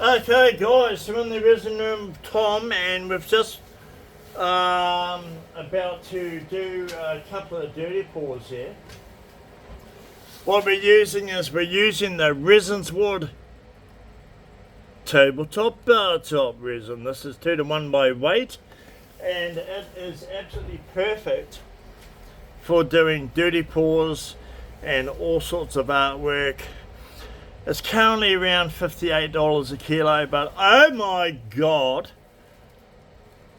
Okay guys, we're in the resin room, Tom, and we've just about to do a couple of dirty pours here. What we're using is we're using the Resin's Wood tabletop bar top resin. This is 2-to-1 by weight, and it is absolutely perfect for doing dirty pours and all sorts of artwork. It's currently around $58 a kilo, but oh my god,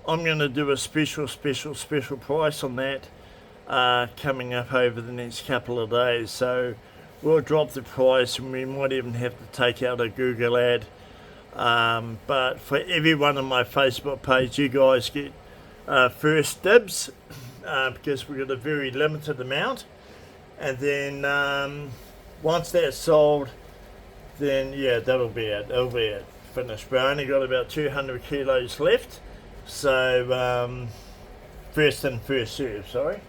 I'm going to do a special price on that coming up over the next couple of days. So we'll drop the price, and we might even have to take out a Google ad. But for everyone on my Facebook page, you guys get first dibs because we've got a very limited amount. And then once that's sold, then yeah, that'll be it, finished. We only got about 200 kilos left, so first in, first serve, sorry.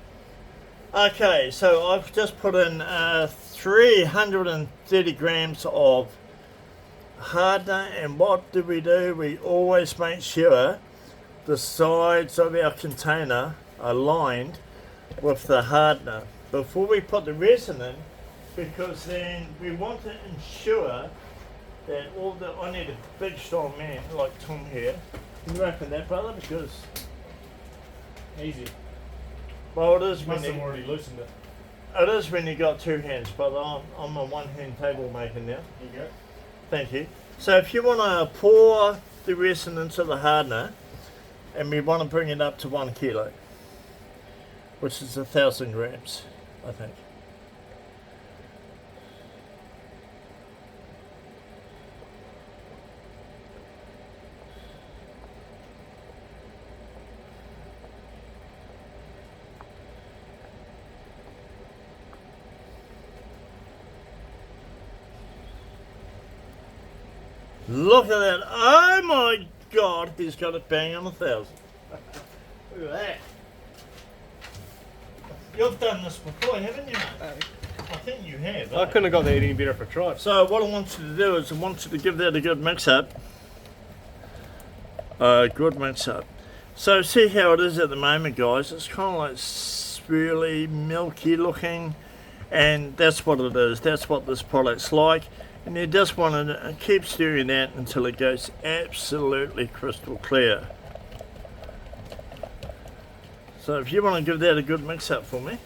Okay, so I've just put in 330 grams of hardener, and what do? We always make sure the sides of our container are lined with the hardener before we put the resin in, because then we want to ensure that all the, I need a big strong man like Tom here. Can you open that, brother? Because easy. Well, it is Must when have you, already loosened it. it is when you got two hands, brother. I'm a one-hand table maker now. There you go. Thank you. So if you want to pour the resin into the hardener, and we want to bring it up to 1 kilo, which is 1,000 grams, I think. Look at that! Oh my god, he's got it bang on 1,000. Look at that. You've done this before, haven't you, mate? I think you have. I couldn't have got that any better for a try. So what I want you to do is I want you to give that a good mix up. Good mix up. So see how it is at the moment, guys. It's kind of like swirly, milky looking, and that's what it is. That's what this product's like. And you just want to keep stirring that until it goes absolutely crystal clear. So if you want to give that a good mix up for me.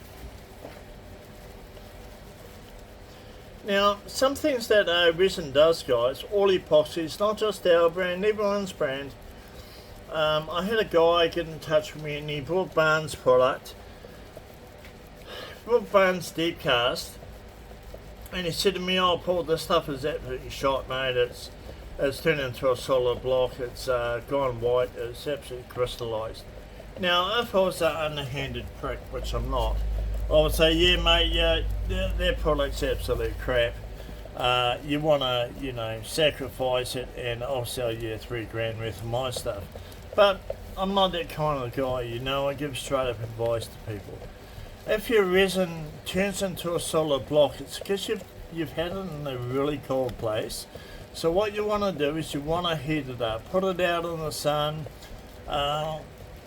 Now, some things that Resin does, guys, all epoxies, not just our brand, everyone's brand. I had a guy get in touch with me, and he brought Barnes product. He brought Barnes Deep Cast. And he said to me, "Oh, Paul, this stuff is absolutely shot, mate. It's turned into a solid block. It's gone white. It's absolutely crystallised." Now, if I was an underhanded prick, which I'm not, I would say, "Yeah, mate. Yeah, their product's absolute crap. You want to, you know, sacrifice it, and I'll sell you $3 grand worth of my stuff." But I'm not that kind of guy, you know. I give straight up advice to people. If your resin turns into a solid block, it's because you've had it in a really cold place. So what you want to do is you want to heat it up, put it out in the sun.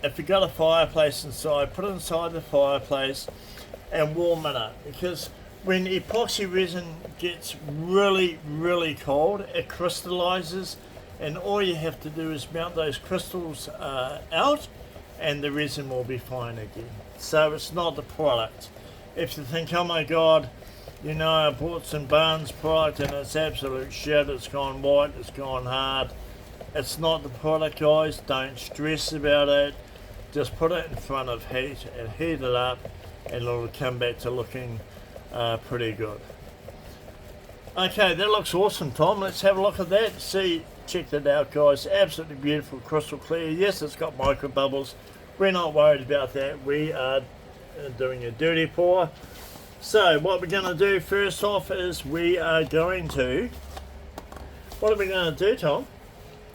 If you've got a fireplace inside, put it inside the fireplace and warm it up. Because when epoxy resin gets really cold, it crystallizes, and all you have to do is melt those crystals out, and the resin will be fine again. So it's not the product. If you think, "Oh my god, you know, I bought some Barnes product and it's absolute shit, it's gone white, it's gone hard," it's not the product, guys. Don't stress about it. Just put it in front of heat and heat it up, and it'll come back to looking pretty good. Okay, that looks awesome, Tom. Let's have a look at that. See, check that out, guys. Absolutely beautiful, crystal clear. Yes, it's got micro bubbles. We're not worried about that. We are doing a dirty pour. So what we're going to do first off is we are going to... What are we going to do, Tom?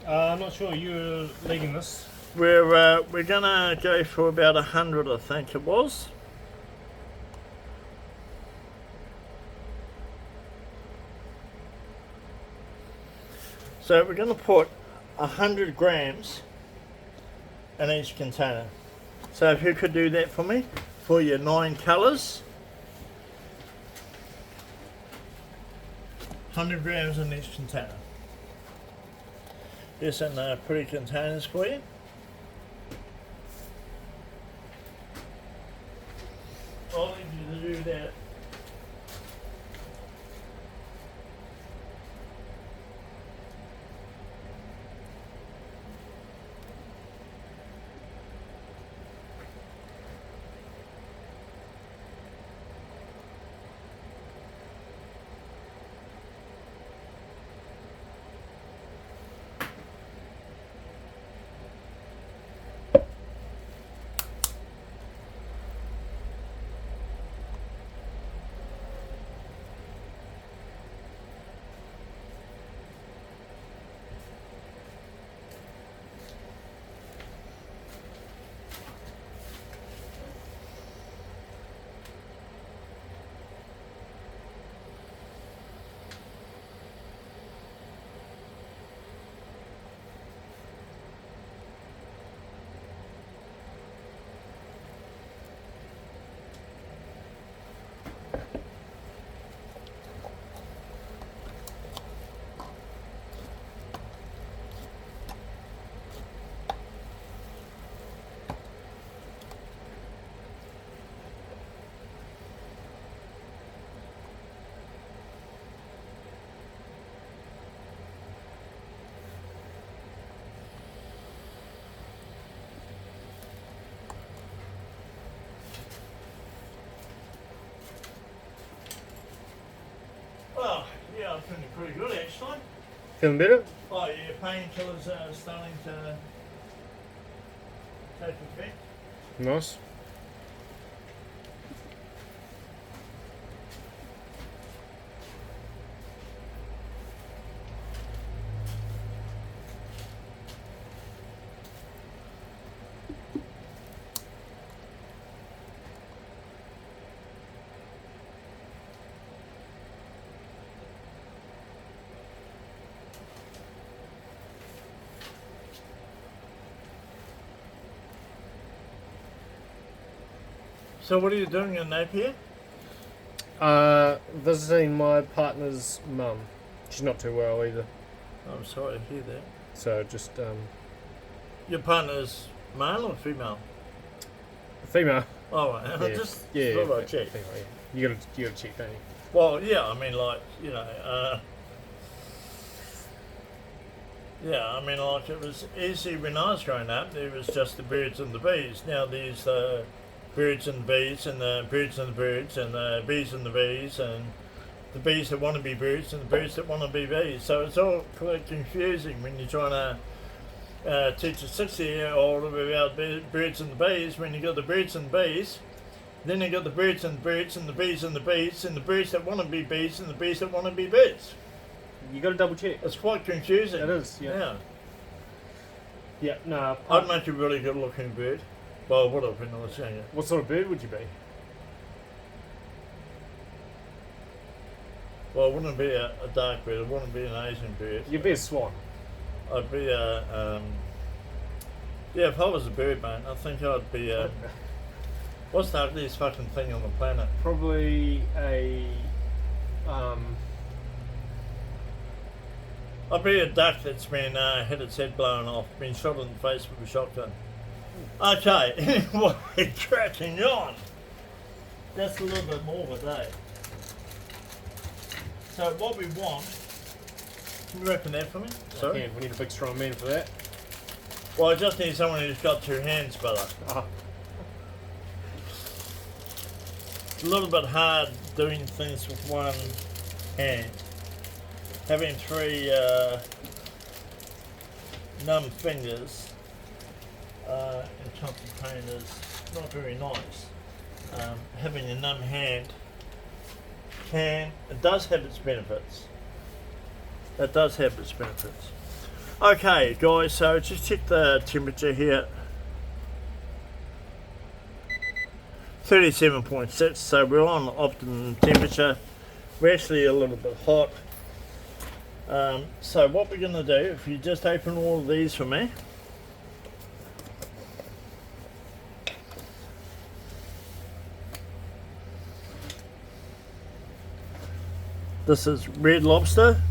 I'm not sure. You're leading this. We're going to go for about 100, I think it was. So we're going to put 100 grams in each container. So if you could do that for me, for your 9 colours. 100 grams in each container. Here's some pretty containers for you. I'll leave you to do that. Well, yeah, I'm feeling pretty good actually. Feeling better? Oh yeah, painkillers are starting to take effect. Nice. So what are you doing in Napier? Visiting my partner's mum. She's not too well either. I'm sorry to hear that. So just Your partner's male or female? female. Oh, right. I just thought I'd check. Female, yeah. You gotta check, don't you? Well, yeah, I mean, like, you know, yeah, I mean, like, it was easy when I was growing up. There was just the birds and the bees. Now there's the birds and the bees, and the birds and the birds, and the bees and the bees, and the bees that want to be birds, and the birds that want to be bees. So it's all quite confusing when you're trying to teach a 60-year-old about birds and the bees, when you got the birds and the bees, then you got the birds and the birds, and the bees and the bees, and the birds that want to be bees, and the bees that want to be bees. You gotta double check. It's quite confusing. It is, yeah. Yeah, no. I'd make a really good looking bird. Well, I would have when I was younger. What sort of bird would you be? Well, I wouldn't be a dark bird. I wouldn't be an Asian bird. You'd be a swan. I'd be a, yeah, if I was a bird, mate, I think I'd be a, what's the ugliest fucking thing on the planet? Probably a, I'd be a duck that's been, had its head blown off, been shot in the face with a shotgun. Okay, anyway, cracking on. That's a little bit more of a day. So what we want, can you open that for me? Sorry? Yeah, we need a big strong man for that. Well, I just need someone who's got 2 hands, brother. It's a little bit hard doing things with one hand. Having 3 numb fingers in chunky pain is not very nice. Having a numb hand it does have its benefits. It does have its benefits. Okay, guys, so just check the temperature here. 37.6, so we're on optimum temperature. We're actually a little bit hot. So what we're going to do, if you just open all of these for me. This is Red Lobster.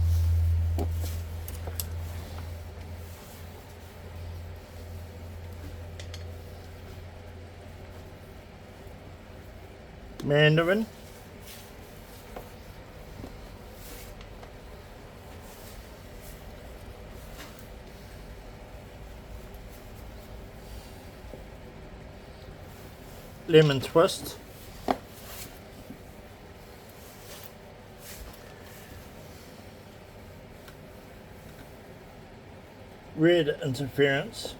Mandarin. Lemon twist. Red interference.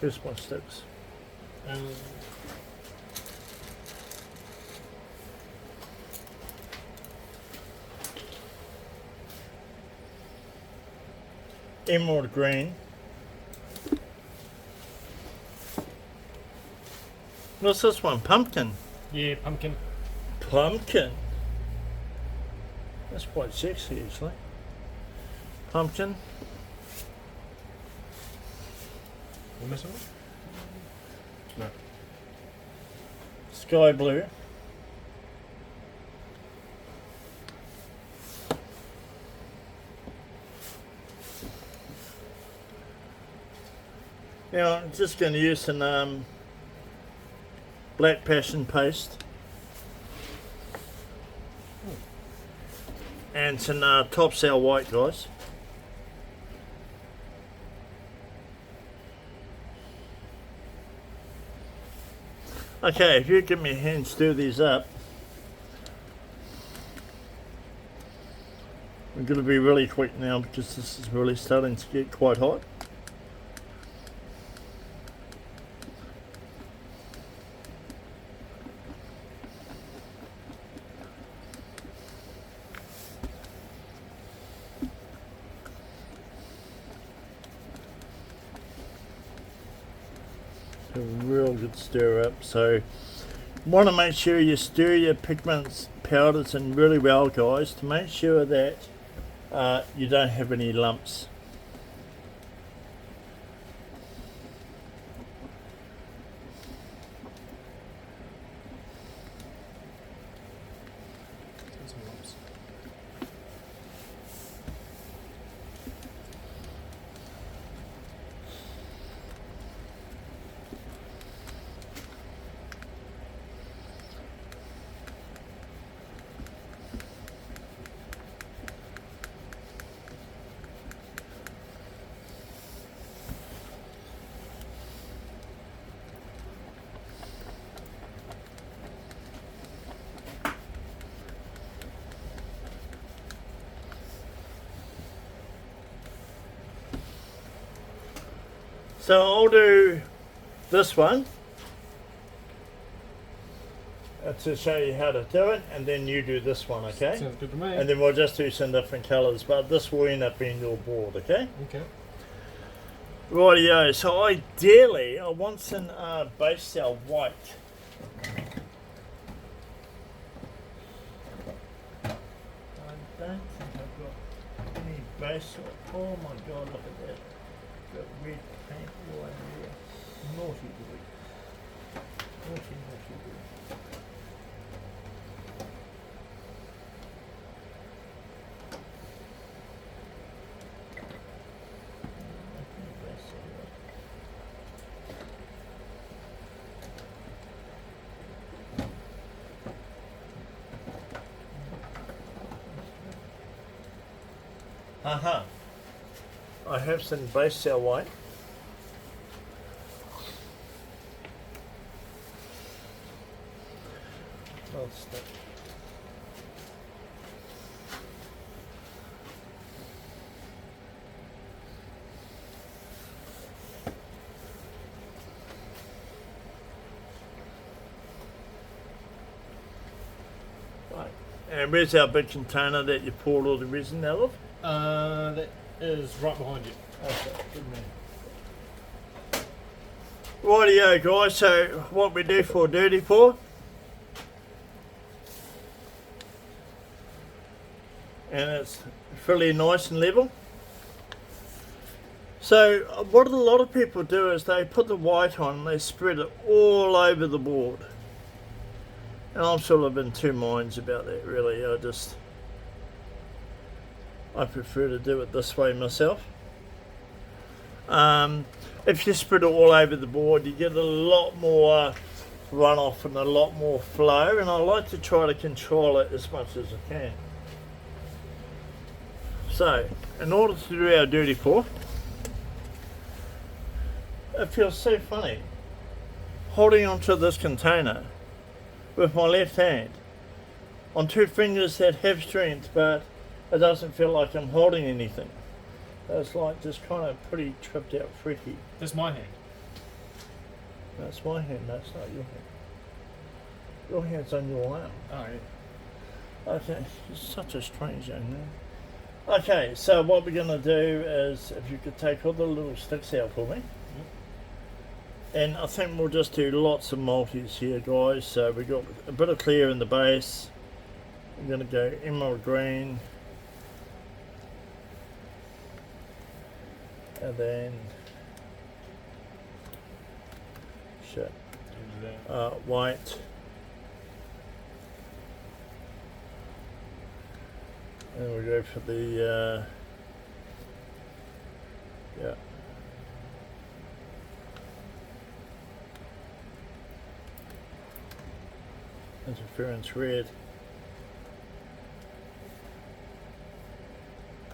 Here's my sticks. Emerald green. What's this one? Pumpkin. Yeah, pumpkin. Pumpkin. That's quite sexy, actually. Pumpkin. You missing one? No. Sky blue. Now I'm just going to use some black passion paste and some topsail white, guys. Okay, if you give me a hand, stir these up. We're going to be really quick now because this is really starting to get quite hot. A real good stir up. So you want to make sure you stir your pigments powders in really well, guys, to make sure that you don't have any lumps. Some lumps. So I'll do this one to show you how to do it, and then you do this one, okay? Sounds good to me. And then we'll just do some different colours, but this will end up being your board, okay? Okay. Rightio, so ideally I want some base cell white. I don't think I've got any base cell. Oh my god, look at that. Got red paint all over there. Naughty boy. Naughty, naughty boy. I have some base cell white. I'll stick. Right. And where's our big container that you poured all the resin out of? That is right behind you. Okay, good man. Rightio guys, so what we do for dirty pour, and it's fairly nice and level. So what a lot of people do is they put the white on and they spread it all over the board. And I'm sort of in two minds about that really. I prefer to do it this way myself. If you spread it all over the board, you get a lot more runoff and a lot more flow, and I like to try to control it as much as I can. So, in order to do our dirty pour, it feels so funny holding onto this container with my left hand on two fingers that have strength, but it doesn't feel like I'm holding anything. It's like just kind of pretty tripped out freaky. That's my hand. That's my hand, that's not your hand. Your hand's on your arm. Oh, yeah. Okay, he's such a strange young man. Okay, so what we're going to do is, if you could take all the little sticks out for me. And I think we'll just do lots of multis here, guys. So we've got a bit of clear in the base. I'm going to go emerald green. And then white. And we'll go for the interference red,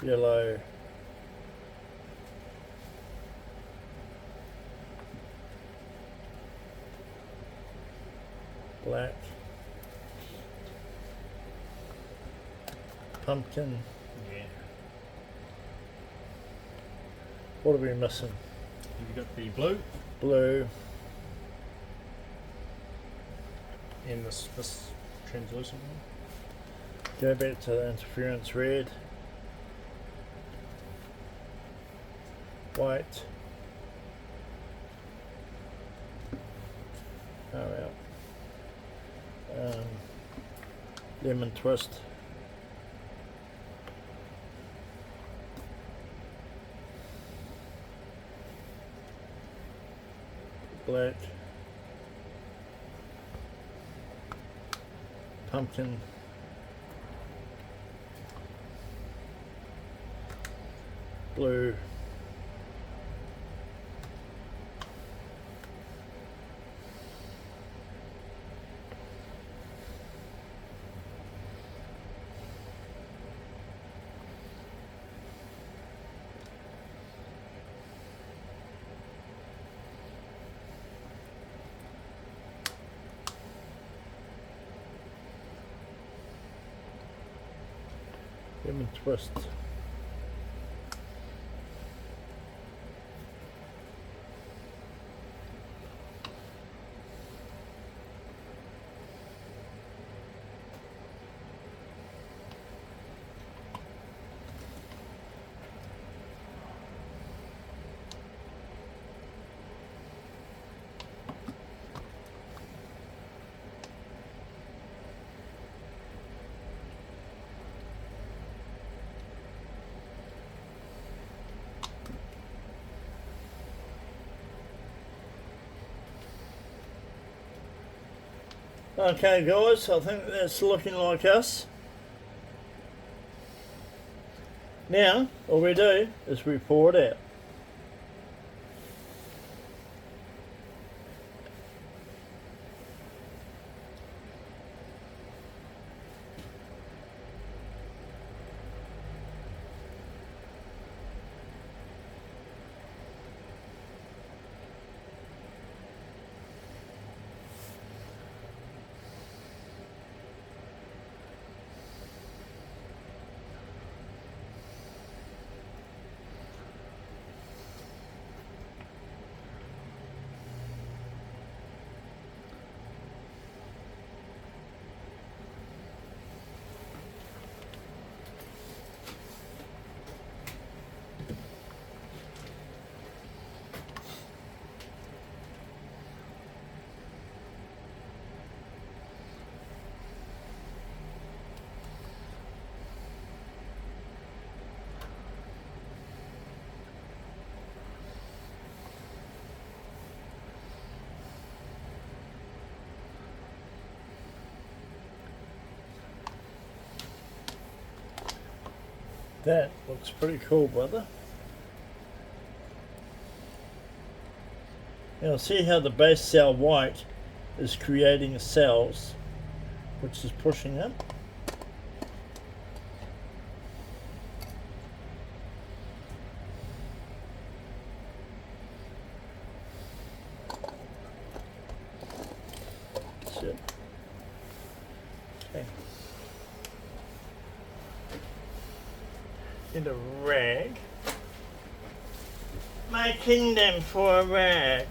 yellow, black, pumpkin. Yeah. What are we missing? You've got the blue Blue, and this translucent one. go back to the interference red, white, lemon twist, black, pumpkin, blue, lemon twist. Okay guys, I think that's looking like us. Now, all we do is we pour it out. That looks pretty cool, brother. Now see how the base cell white is creating cells, which is pushing up. Shit. Okay. In a rag. My kingdom for a rag.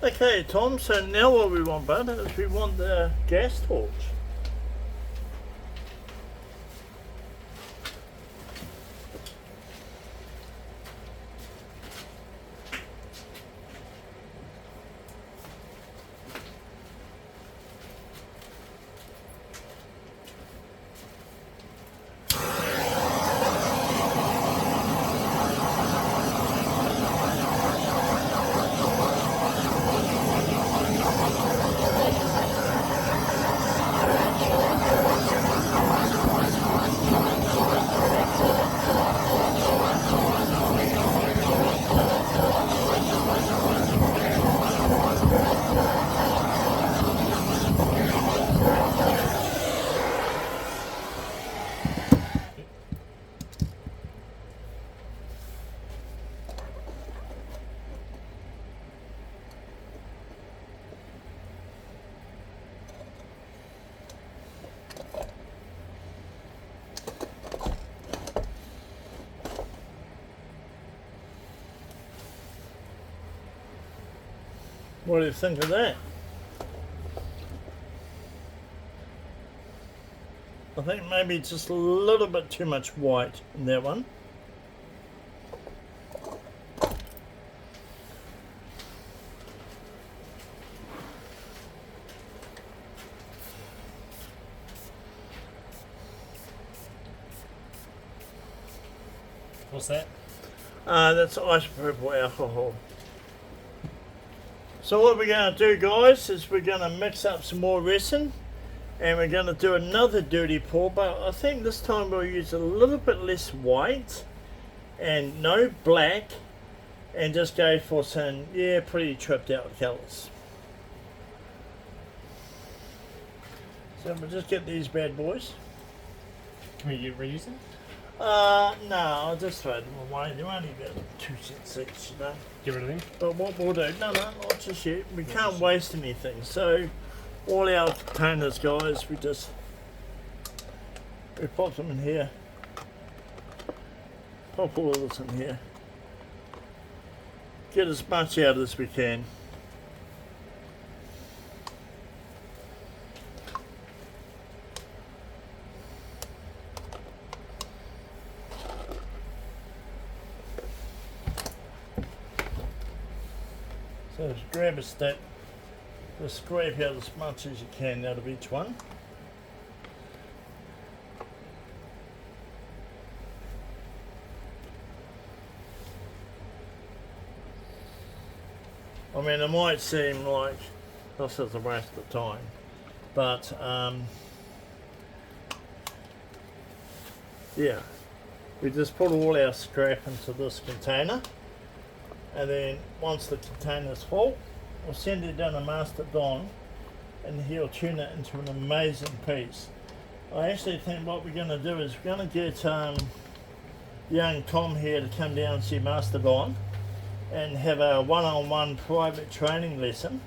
Okay, Tom, so now what we want, bud, is we want the gas torch. What do you think of that? I think maybe just a little bit too much white in that one. What's that? That's isopropyl alcohol. So what we're going to do, guys, is we're going to mix up some more resin and we're going to do another dirty pour, but I think this time we'll use a little bit less white and no black and just go for some, yeah, pretty tripped out colours. So we'll just get these bad boys. Can we reuse them? No, I'll just throw them away. They're only about 2 cents each, you know. Get rid of them? But what we'll do, no, not just yet. We can't waste anything. So all our containers, guys, we pop them in here. Pop all of this in here. Get as much out as we can. So just grab a stick, just scrape out as much as you can out of each one. I mean, it might seem like this is a waste of time, but yeah, we just put all our scrap into this container. And then once the container's full, we'll send it down to Master Don and he'll turn it into an amazing piece. I actually think what we're going to do is we're going to get young Tom here to come down and see Master Don and have a one-on-one private training lesson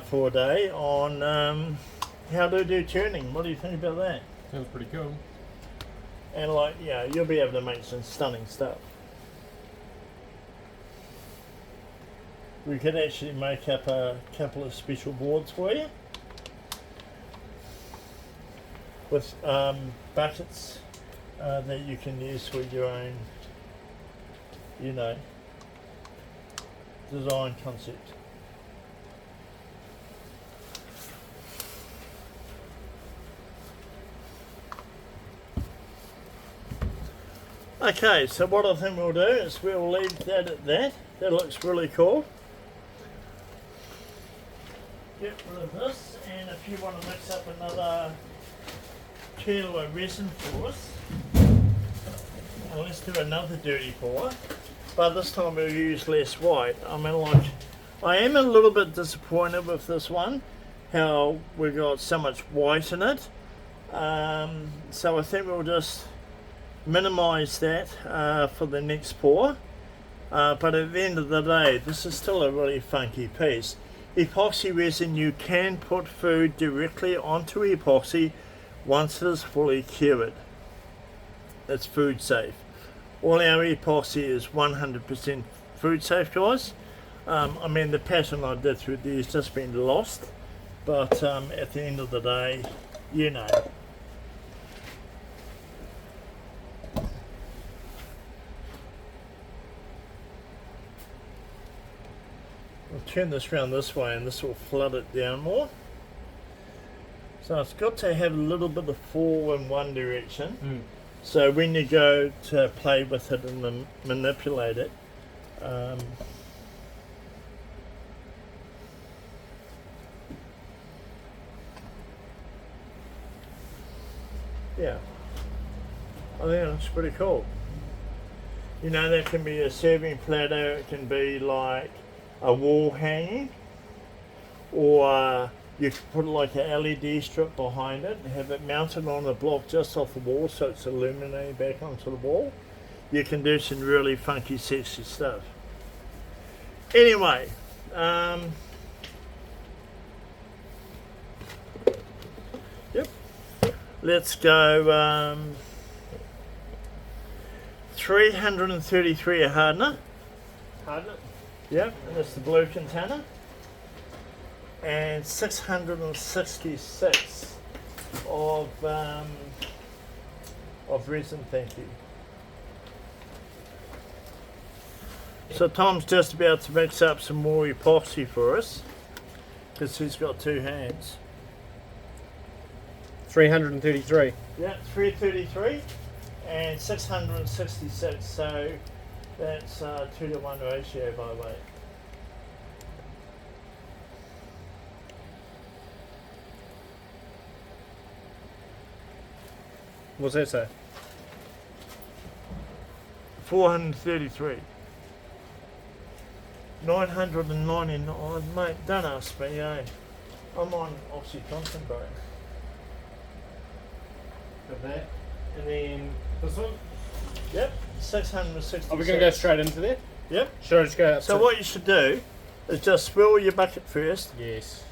for a day on how to do turning. What do you think about that? Sounds pretty cool. And like, yeah, you'll be able to make some stunning stuff. We could actually make up a couple of special boards for you. with buckets that you can use for your own, you know, design concept. Okay, so what I think we'll do is we'll leave that at that. That looks really cool. Get rid of this, and if you want to mix up another kilo of resin for us, and let's do another dirty pour, but this time we'll use less white. I mean, like, I am a little bit disappointed with this one, how we got so much white in it. So I think we'll just minimize that for the next pour. But at the end of the day, this is still a really funky piece. Epoxy resin, you can put food directly onto epoxy once it is fully cured. It's food safe. All our epoxy is 100% food safe, guys. I mean, the pattern I did through these just been lost, but at the end of the day, you know. We'll turn this around this way and this will flood it down more. So it's got to have a little bit of fall in one direction. So when you go to play with it and manipulate it, yeah, I think it looks pretty cool. You know, that can be a serving platter, it can be like a wall hanging, or you could put like an LED strip behind it and have it mounted on a block just off the wall so it's illuminating back onto the wall. You can do some really funky, sexy stuff. Anyway, yep, let's go 333 a hardener. Hardener? Yep, and that's the blue container. And 666 of resin, thank you. So Tom's just about to mix up some more epoxy for us, because he's got two hands. 333. Yeah, 333 and 666, so that's 2-to-1 ratio by weight. What's that say? 433. 999, mate, don't ask me, eh? I'm on OxyContin, bro. Got that. And then this one? Yep, 666. Are we going to go straight into there? Yep. Should I just go up So to... what you should do is just swirl your bucket first, Yes.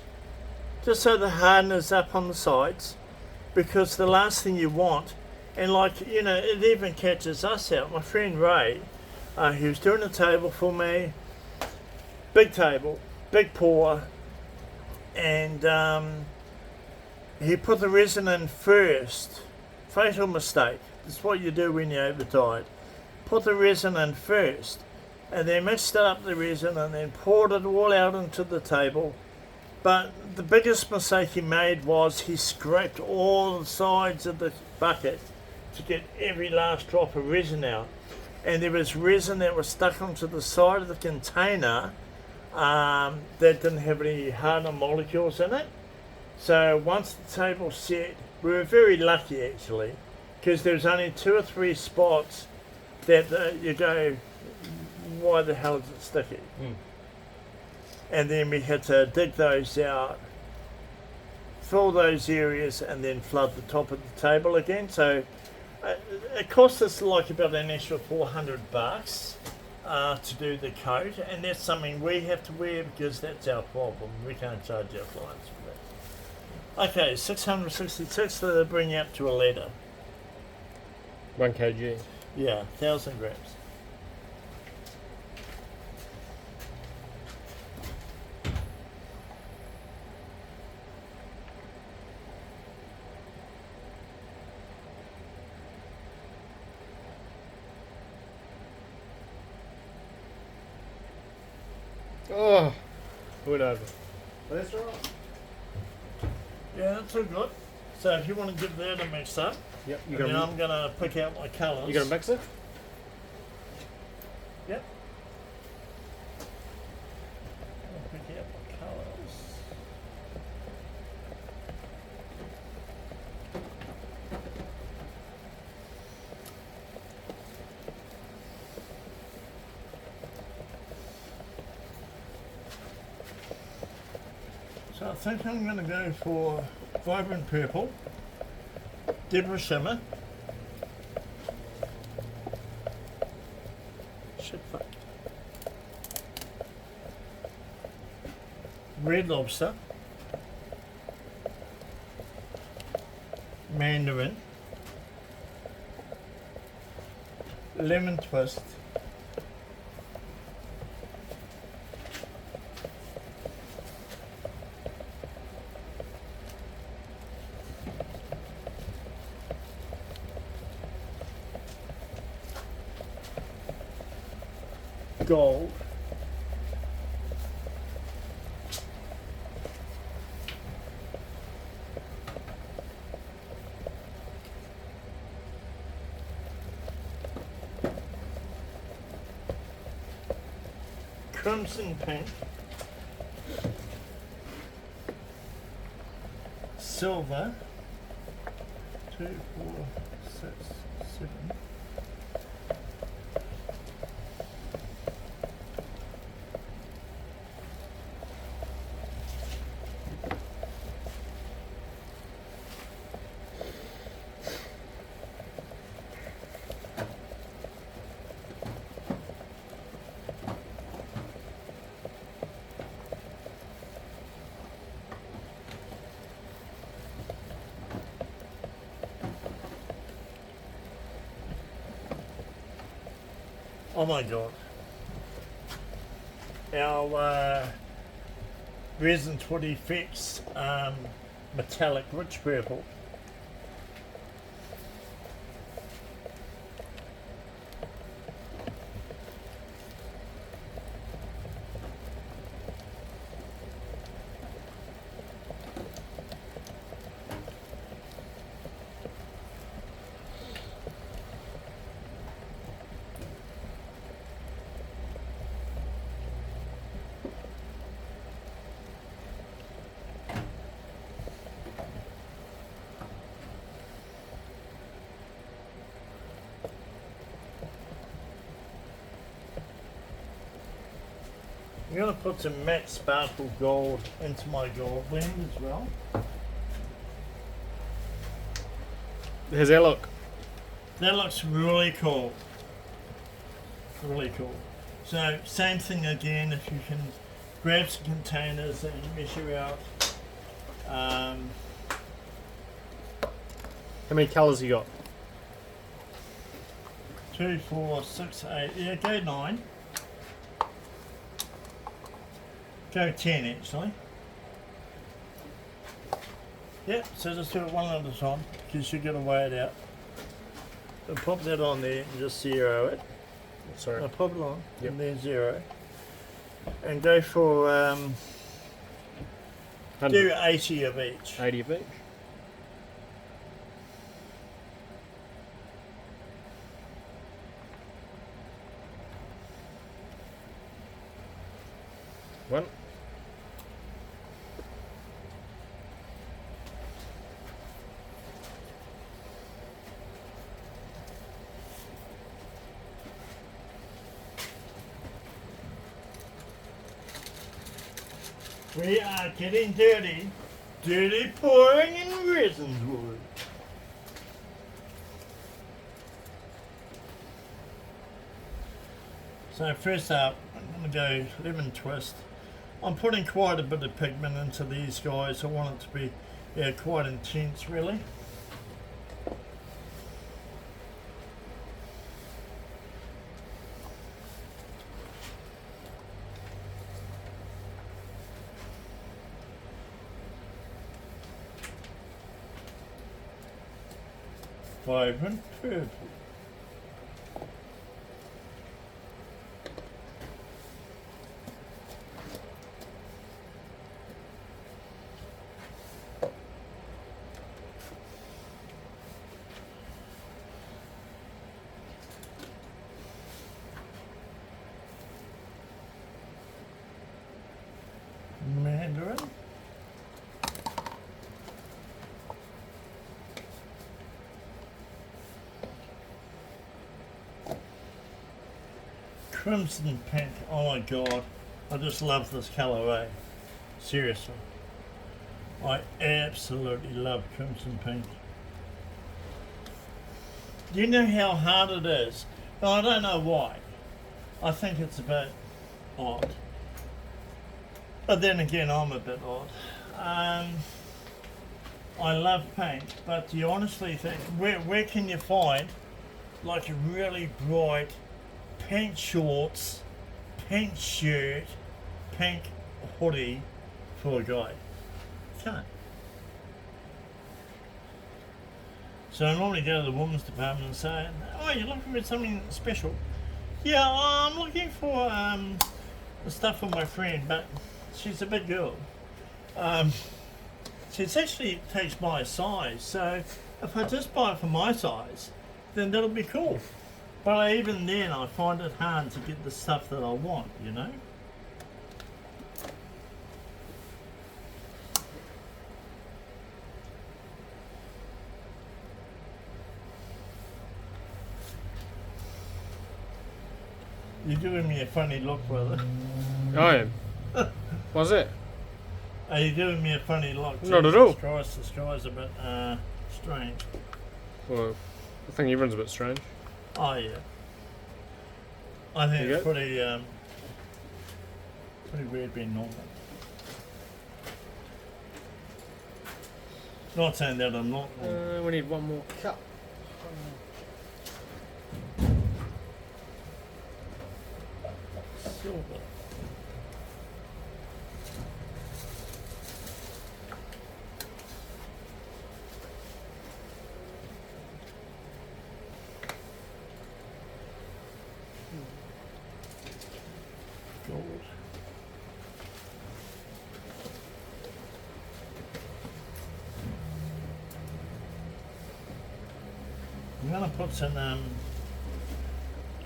just so the hardener's up on the sides, because the last thing you want, and like, you know, it even catches us out. My friend Ray, he was doing a table for me, big table, big pour, and he put the resin in first. Fatal mistake. That's what you do when you overtide. Put the resin in first, and then mixed up the resin and then poured it all out into the table. But the biggest mistake he made was he scraped all the sides of the bucket to get every last drop of resin out. And there was resin that was stuck onto the side of the container that didn't have any harder molecules in it. So once the table set, we were very lucky actually, because there's only 2 or 3 spots that you go, why the hell is it sticky? And then we had to dig those out, fill those areas, and then flood the top of the table again. So it cost us like about an extra $400 to do the coat, and that's something we have to wear because that's our problem. We can't charge our clients for that. Okay, 666, so they'll bring you up to a litre. 1 kg. Yeah, 1,000 grams. Oh, went over. But that's alright. Yeah, that's all good. So if you want to give that a mix up, Yep, and then I'm going to pick out my colours. you got a mixer? Yep. I'll pick out my colours. So I think I'm going to go for Vibrant Purple, Deborah Shimmer, shit fuck, Red Lobster, Mandarin, Lemon Twist, Gold, Crimson Pink, Silver, 2, 4, 6, 7. Oh my god. Our Resin 20 Effects metallic rich purple. I'm going to put some matte sparkle gold into my gold blend as well. How's that look? That looks really cool. Really cool. So same thing again, if you can grab some containers and measure out. How many colours you got? 2, 4, 6, 8, yeah, go 9. Go 10 actually. Yep, so just do it one at a time because you're going to weigh it out. So pop that on there and just zero it. Sorry. Now pop it on Yep. and then zero. And go for, 100. do 80 of each. 80 of each. One. We are getting dirty. Dirty pouring in resin wood. So first up, I'm going to go lemon twist. I'm putting quite a bit of pigment into these guys. I want it to be quite intense really. Vibrant purple. crimson pink. Oh my god, I just love this colour, seriously. I absolutely love crimson pink. Do you know how hard it is? Well, I don't know why. I think it's a bit odd. But then again, I'm a bit odd. I love paint, but do you honestly think, where can you find like a really bright pink shorts, pink shirt, pink hoodie for a guy? Can't. So I normally go to the women's department and say, oh, you're looking for something special? Yeah, I'm looking for the stuff for my friend, but she's a big girl. She actually takes my size, so if I just buy it for my size, then that'll be cool. But even then, I find it hard to get the stuff that I want, you know? You're giving me a funny look, brother. I am. Was it? Are you giving me a funny look? Not at all. This guy's a bit strange. Well, I think everyone's a bit strange. Oh yeah. I think it's pretty weird being normal. Not saying that I'm not. We need one more cup. Silver. Gold. I'm going to put some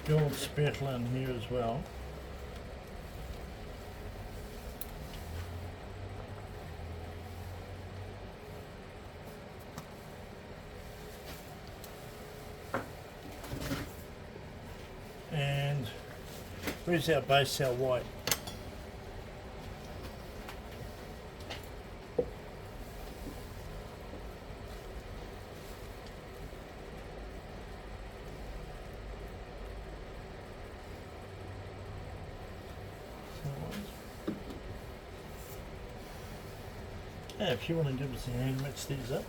gold spatula in here as well. And where's our base cell white? Yeah, if you want to give us a hand, mix these up.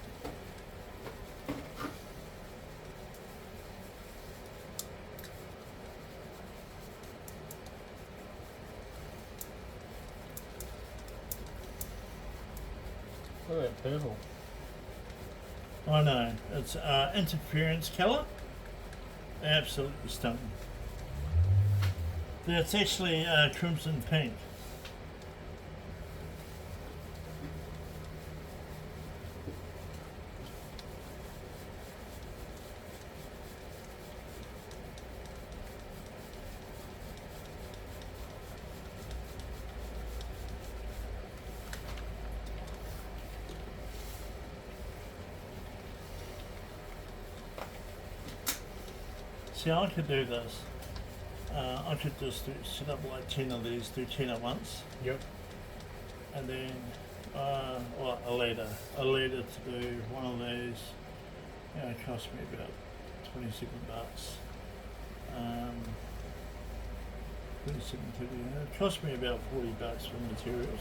Look at that purple. I know, it's interference colour. Absolutely stunning. That's actually crimson pink. See, I could do this. I could just set up like 10 of these, do 10 at once. Yep. And then, well, a liter to do one of these. Yeah, it cost me about 27 bucks. 27, 30, it cost me about 40 bucks for materials.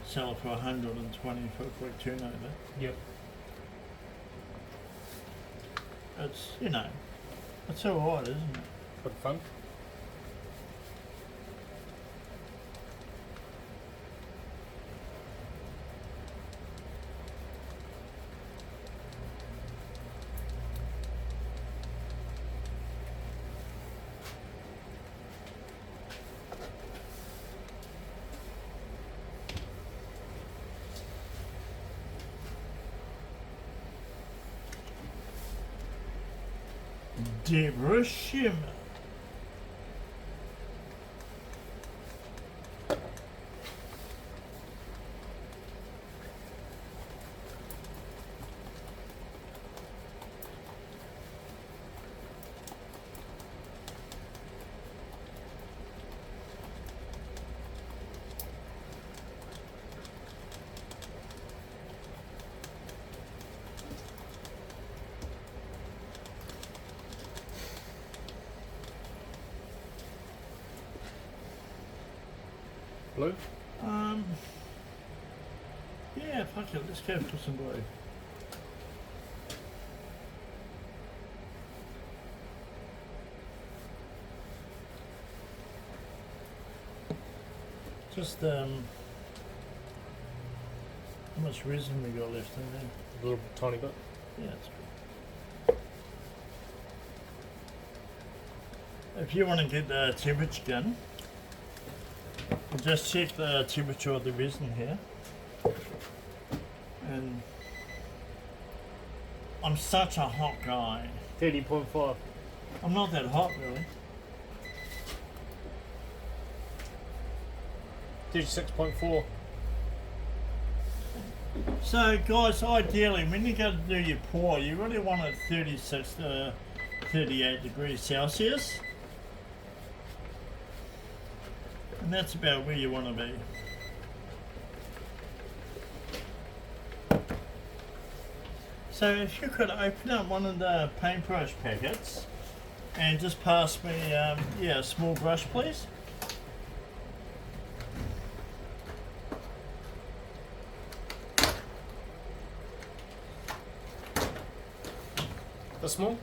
Sell it for 120 for a quick turnover. Yep. It's, you know, it's alright, isn't it? Good fun. Hiroshima. Blue? Yeah, fuck it, let's go for some blue. Just, how much resin we got left in there? A little tiny bit. Yeah, that's good. If you want to get the temperature gun, just check the temperature of the resin here. And I'm such a hot guy. 30.5. I'm not that hot really. 36.4. So guys, ideally when you go to do your pour, you really want it 36 to 38 degrees Celsius. And that's about where you want to be. So if you could open up one of the paintbrush packets and just pass me yeah, a small brush please. The small?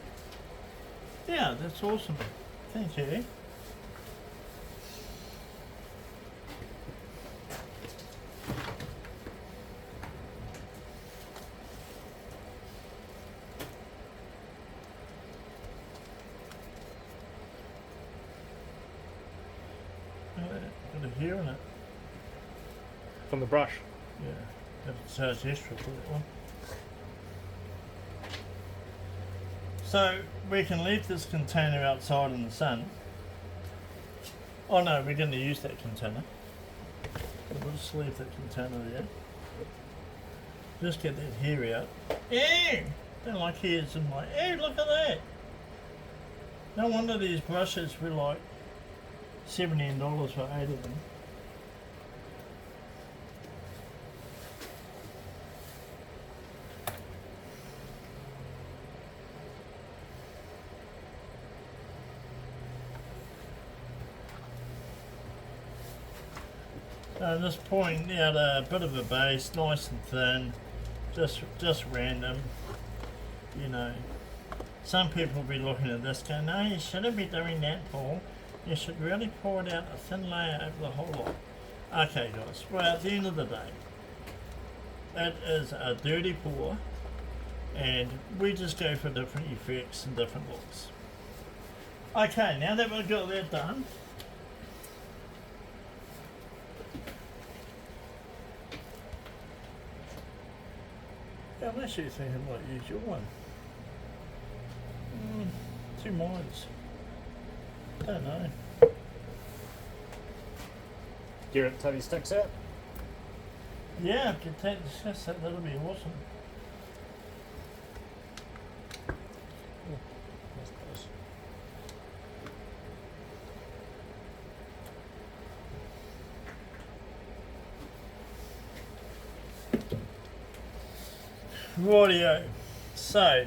Yeah, that's awesome. Thank you. Got a hair in it. From the brush. Yeah, so it's extra for that one. So we can leave this container outside in the sun. Oh no, we're going to use that container. We'll just leave that container there. Just get that hair out. Ew! Don't like hairs in my... Ew, look at that! No wonder these brushes were like $17 for 8 of them. Just pouring out a bit of a base, nice and thin, just random. You know, some people will be looking at this going, no, you shouldn't be doing that, Paul. You should really pour it out a thin layer over the whole lot. Okay, guys. Well, at the end of the day, it is a dirty pour, and we just go for different effects and different looks. Okay, now that we've got that done. Yeah, I'm actually thinking I might use your one. Two mines. Don't know. Do you want to take these sticks out? Yeah, if you take the shifts, that'll be awesome. That's close. Rightio. So,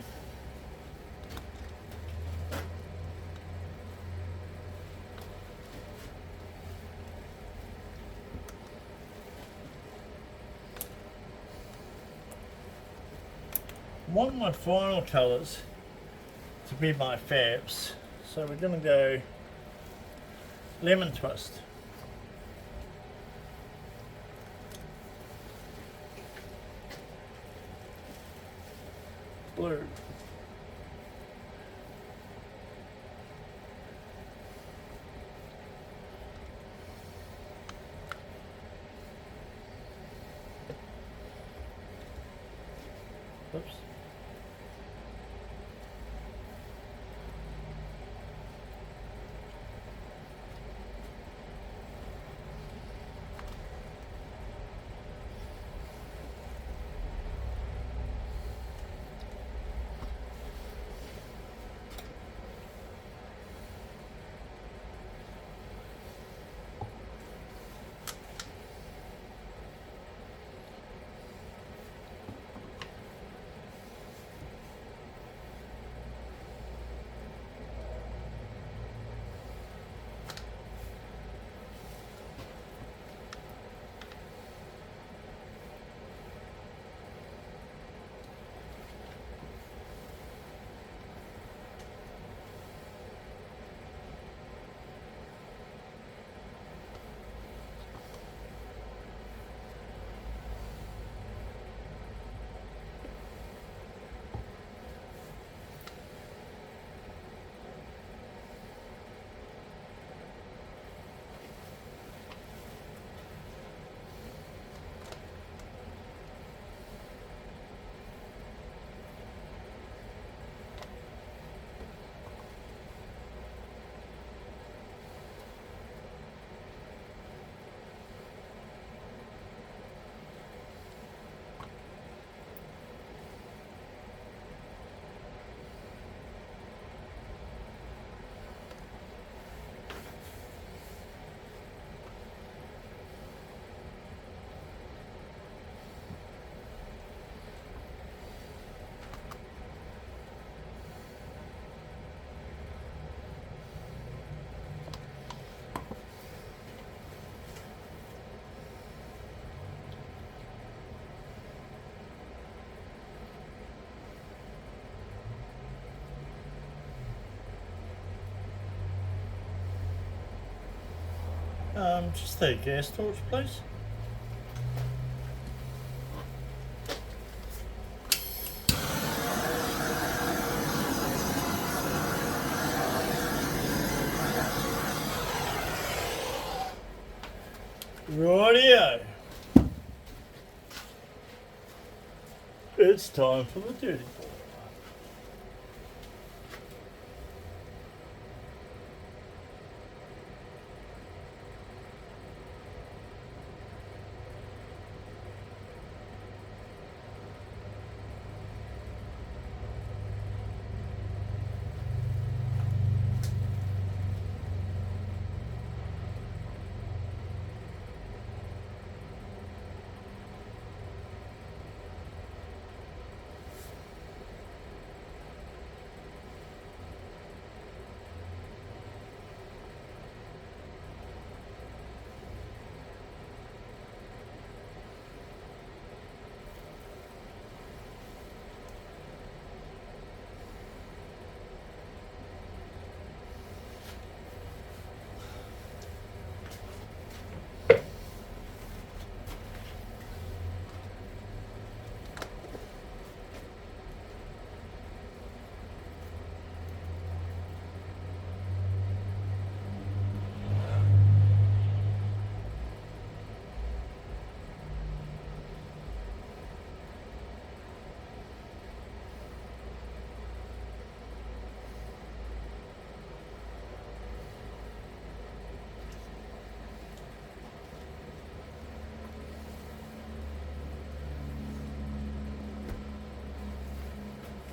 I want my final colours to be my fabs. So we're going to go lemon twist. Blue. Oops. Just the gas torch, please. Rightio. It's time for the dirty ball.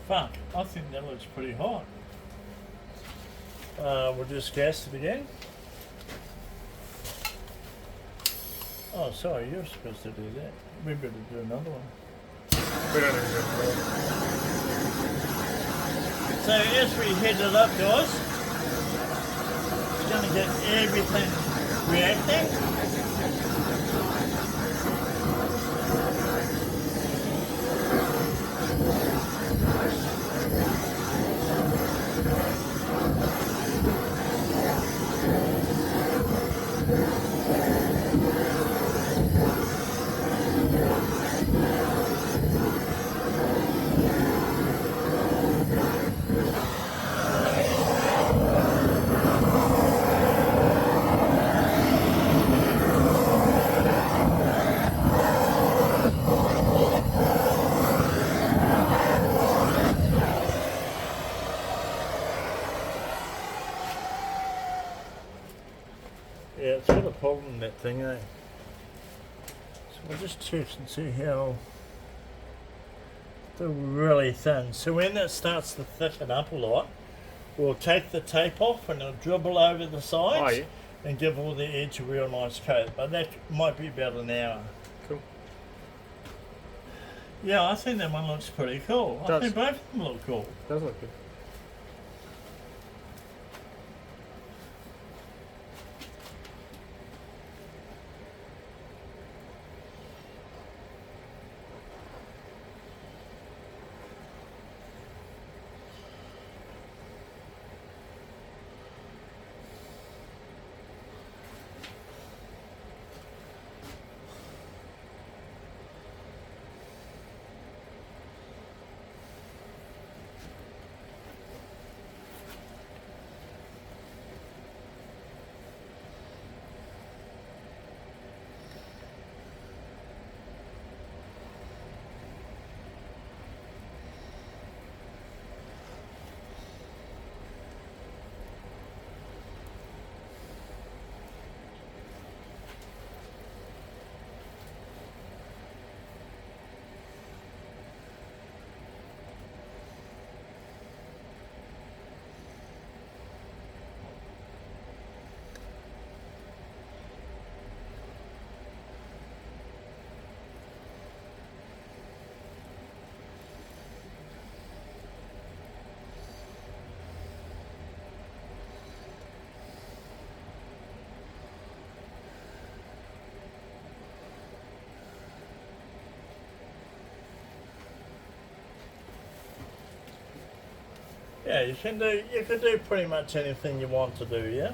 Fuck, I think that looks pretty hot. We'll just gas it again. Oh, sorry, you're supposed to do that. We better do another one. We don't even go. So as we heat it up, guys, it's going to get everything reacting. Yeah, it's got a problem, that thing, eh? So we'll just check and see how they're really thin. So when it starts to thicken up a lot, we'll take the tape off and it'll dribble over the sides and give all the edge a real nice coat. But that might be about an hour. Cool. Yeah, I think that one looks pretty cool. I think both of them look cool. Does look good. Yeah, you can do pretty much anything you want to do, yeah?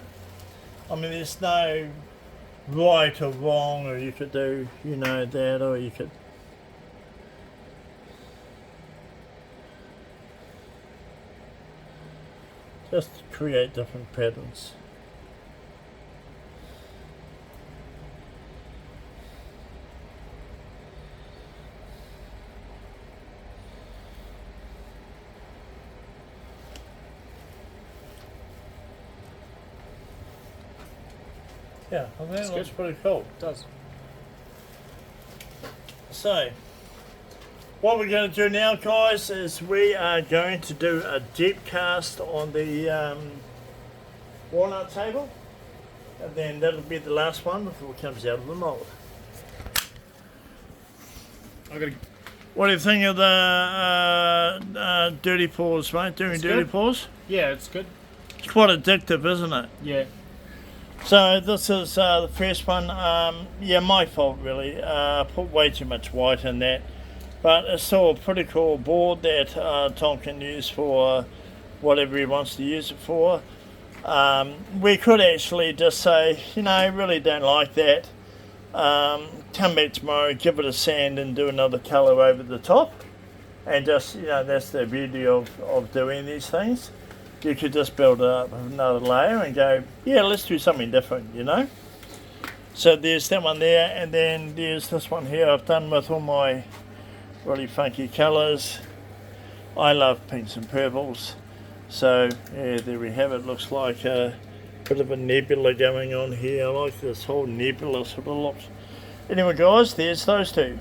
I mean, there's no right or wrong, or you could do, you know, that, or you could just create different patterns. Yeah, I think it looks pretty cool. It does. So, what we're going to do now, guys, is we are going to do a deep cast on the walnut table, and then that'll be the last one before it comes out of the mold. I gotta. What do you think of the dirty paws, mate? Doing It's dirty good. paws? Yeah, it's good. It's quite addictive, isn't it? Yeah. So this is the first one. Yeah, my fault really. I put way too much white in that, but it's still a pretty cool board that Tom can use for whatever he wants to use it for. We could actually just say, you know, I really don't like that. Come back tomorrow, give it a sand and do another colour over the top, and just, you know, that's the beauty of doing these things. You could just build up another layer and go, yeah, let's do something different, you know. So there's that one there, and then there's this one here I've done with all my really funky colours. I love pinks and purples. So yeah, there we have it. Looks like a bit of a nebula going on here. I like this whole nebula sort of look. Anyway guys, there's those two.